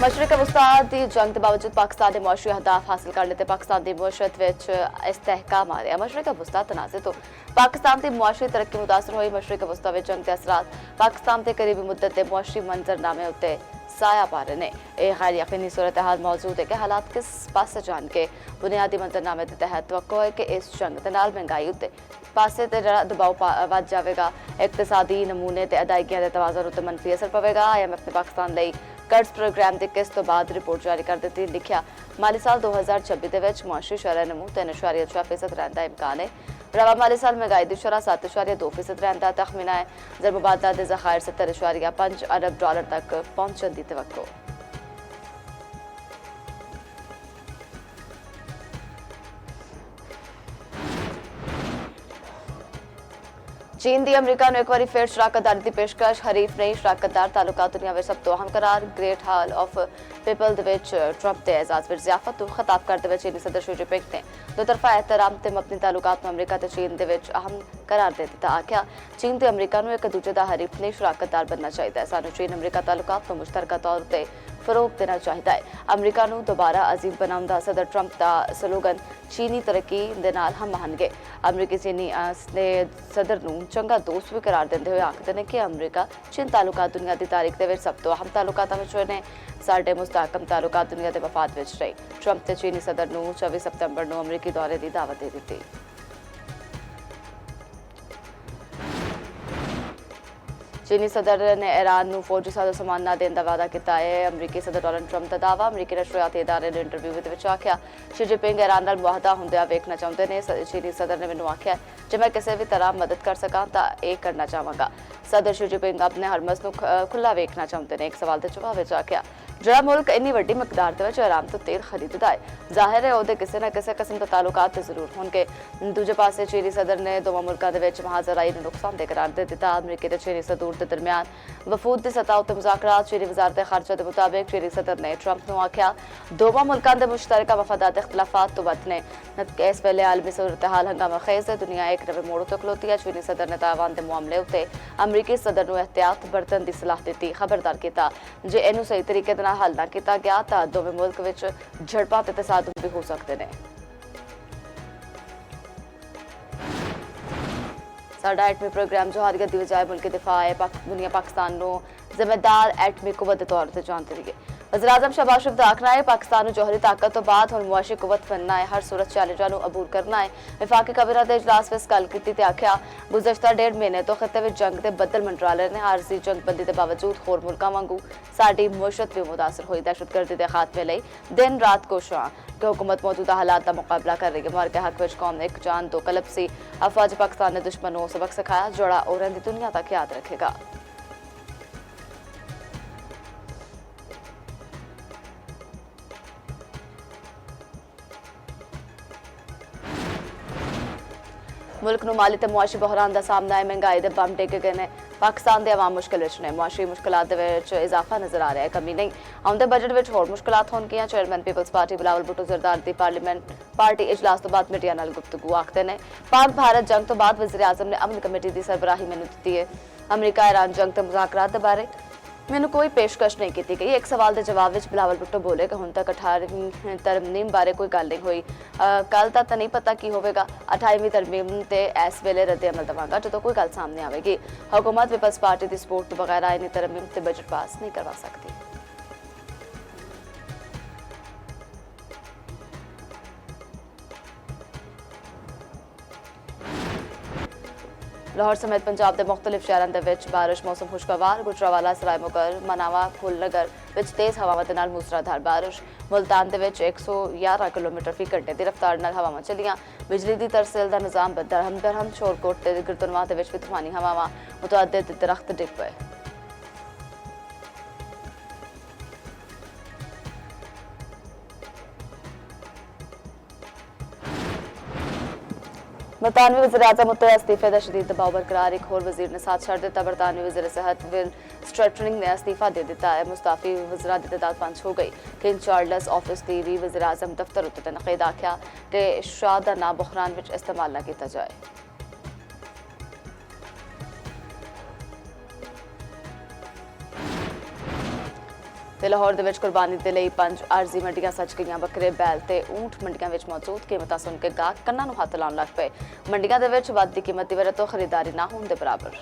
मशरक़ वस्ता दी जंग के बावजूद पाकिस्तान ने मुआशी अहदाफ हासिल कर लेते पाकिस्तान की मुआशरत विच इस्तेहकाम आ रहा मशरक़ वस्ता तनाज़े तो पाकिस्तान की मुआशी तरक्की मुतासर हुई मशरक़ वस्ता में जंग के असरात पाकिस्तान के करीबी मुद्दत के मुआशी मंजरनामे उत्ते साया पा रहे हैं यह गैर यकीनी सूरत हाल मौजूद है कि हालात किस पास जान के बुनियादी मंजरनामे के तहत तवक्को है कि इस जंग के नाल महंगाई उत्ते पासे ते दबाव वध जाएगा इकतसादी नमूने ते अदायगियां दे तवाज़ुन उत्ते मनफी असर पवेगा IMF ने पाकिस्तान लई कर्ज प्रोग्राम की किस्त तो बाद रिपोर्ट जारी कर दी लिखा माली साल 2026 के मुआशी शरह नमू 3.6% रहने का इम्कान है रवा माली साल महंगाई की शरह 7.2% रहने का तखमीना है जर मुबादला के ज़खायर 70.5 अरब डॉलर तक पहुंचने की तवक्को। चीन की अमरीका ने एक बार फिर शराकतदारी की पेशकश हरीफ नहीं शराकतदार तालुकात दुनिया में सब तो अहम करार great hall of people Trump के एजाज पर जियाफत तो खिताब करते हुए चीनी सदर शी जिनपिंग ने दो तरफा एहतराम ते अपनी तालुकात में अमरीका ते चीन के अहम करार दे दिता आख्या चीन ते अमरीका एक दूजे का हरीफ नहीं शराकतदार बनना चाहिए सानू चीन अमरीका तालुकात को मुश्तरका तौर पर फरोग देना चाहिए अमरीका नू दोबारा अजीम बनाउंदा सदर ट्रंप का स्लोगन चीनी तरक्की दे नाल हम महनगे अमरीकी चीनी ने सदर नू चंगा दोस्त भी करार देंदे हुए आखदे ने कि अमरीका चीन तालुकात दुनिया की तारीख के सब तो अहम तालुकात ने साढ़े मुस्तहकम तालुकात दुनिया के वफाद विच रही ट्रंप ने चीनी सदर नू 24 सितंबर नू अमरीकी दौरे की दावत दे दी। चीनी सदर ने ईरान नू फौजी साजो सामान न देने का वादा किया है अमरीकी सदर डोनाल्ड ट्रंप का दावा अमरीकी नशरियाती इदारे ने इंटरव्यू में आख्या शी जिनपिंग ईरान नाल मुआहदा होंदिया वेखना चाहते हैं चीनी सदर ने मैनू आख्या जे मैं किसी भी तरह मदद कर सका तो यह करना चाहवागा सदर शी जिनपिंग अपने हरमस नू खुला वेखना चाहते हैं एक सवाल के जवाब में आख्या जड़ा मुल्क इन्नी वड्डी मकदार के ईरान तो तेल खरीदता है जाहिर है वो किसी न किसी किस्म के तालुकात जरूर होंगे दूजे पासे चीनी सदर ने दोवां मुल्कों के महाजराई नुकसानदेह करार दे दिता अमरीकी ते चीनी सदूर के दरमियान वफूद की सतह उत्ते मुज़ाकरात चीनी वजारत खर्चा के मुताबिक चीनी सदर ने ट्रंप नू आख्या दोवां मुल्कों के मुश्तरका मफादात इख्तलाफात तो वध ने इस वेले आलमी सूरत हाल हंगामा खेज है दुनिया एक नवे मोड़ उत्ते खलोती है चीनी सदर ने ताइवान के मामले उत्ते अमरीकी सदर नू एहतियात बरतन की सलाह दी खबरदार किया जे इनू सही तरीके नाल हल ना किया गया तो दोवें मुल्क विच झड़पां ते तसादुम भी हो सकते हैं। साडा एटमी प्रोग्राम जोहारियत की बजाय मुल्क दिफा है दुनिया पाकिस्तान को जिम्मेदार एटमी कुवत के तौर पर जानती रही है वज़ीर-ए-आज़म शहबाज शरीफ का आखना है पाकिस्तान को जौहरी ताकत तो बाद हुण मुआशी कुवत बनना है हर सूरत चैलेंजां नूं अबूर करना है विफाकी कबीना के इजलास में गल की ते आख्या गुज़श्ता 1.5 महीने तो खत्ते में जंग के बदल मंत्रालय ने आरजी जंगबंदी के बावजूद होर मुल्कां वांगू साडी मुआशरत भी मुतासर हुई दहशतगर्दी के खात्मे लई दिन रात कोशिशां कि हुकूमत मौजूदा हालात का मुकाबला कर रही है मार के हक विच कौम ने एक जान दो कलब सी अफवाज पाकिस्तान ने दुश्मनों सबक सिखाया जोड़ा और दुनिया तक याद रखेगा। मुल्क नूं माली ते मुआशी बहरान का सामना है महंगाई के बम टेके गए हैं पाकिस्तान के आवाम मुश्किल ने मुआशी मुश्किलात इजाफा नजर आ रहा है कमी नहीं आउंदे बजट में होर मुश्किलात होणगियां chairman Peoples Party Bilawal Bhutto Zardari की पार्लीमेंट पार्टी इजलास तो बाद मीडिया नाल गुफ्तगू आखते हैं पाक भारत जंग तो बाद वज़ीर-ए-आज़म ने अमन कमेटी की सरबराही मैनू दी है अमरीका ईरान जंग के मुज़ाकरात के बारे मैनू कोई पेशकश नहीं की गई एक सवाल के जवाब में बिलावल भुट्टो बोले कि हुण तक 18वीं तरमीम बारे कोई गल नहीं हुई कल तक तो नहीं पता की होगा 28वीं तरमीम से इस वेले रद्द अमल देवांगा जो कोई गल सामने आएगी हुकूमत पीपल्स पार्टी की सपोर्ट तो बगैर आईनी तरमीम से बजट पास नहीं करवा सकती। लाहौर समेत पंजाब के मुख्तलिफ शहरों के बारिश मौसम खुशगवार गुजरावाला सरायमुगर मनावा फुलनगर विच तेज़ हवावां दे नाल मूसलाधार बारिश मुल्तान दे विच 111 किलोमीटर फी घंटे की रफ्तार नाल हवावां चलियां बिजली की तरसेल का निज़ाम दरहम शोरकोट ते गिरतुनवा दे विच भी तूफानी हवावां मुतअद्दिद दरख्त डिग पे बरतानवी वज़ीर-ए-आज़म उत्ते इस्तीफे का शदीद दबाव बरकरार एक होर वजीर ने साथ छड़ दिता बरतानवी वज़ीर सेहत विल स्ट्रेटनिंग ने इस्तीफा दे दिता है मुस्ताफी वज़ीरां दी तदाद 5 हो गई किंग चार्ल्स ऑफिस की भी वज़ीर-ए-आज़म दफ्तर उत्ते तनकीद आख्या कि शाह दा नाम बुहरान विच इस्तेमाल न किया जाए। ਤੇ ਲਾਹੌਰ ਦੇ ਵਿੱਚ ਕੁਰਬਾਨੀ ਦੇ ਲਈ 5 ਆਰਜ਼ੀ ਮੰਡੀਆਂ ਸੱਜ ਗਈਆਂ। ਬੱਕਰੇ, ਬੈਲ ਤੇ ਊਂਠ ਮੰਡੀਆਂ ਵਿੱਚ ਮੌਜੂਦ। ਕੀਮਤਾਂ ਸੁਣ ਕੇ ਗਾਹਕ ਕੰਨਾਂ ਨੂੰ ਹੱਥ ਲਾਉਣ ਲੱਗ ਪਏ। ਮੰਡੀਆਂ ਦੇ ਵਿੱਚ ਵੱਧਦੀ ਕੀਮਤ ਦੀ ਵਜ੍ਹਾ ਤੋਂ ਖਰੀਦਦਾਰੀ ਨਾ ਹੋਣ ਦੇ ਬਰਾਬਰ।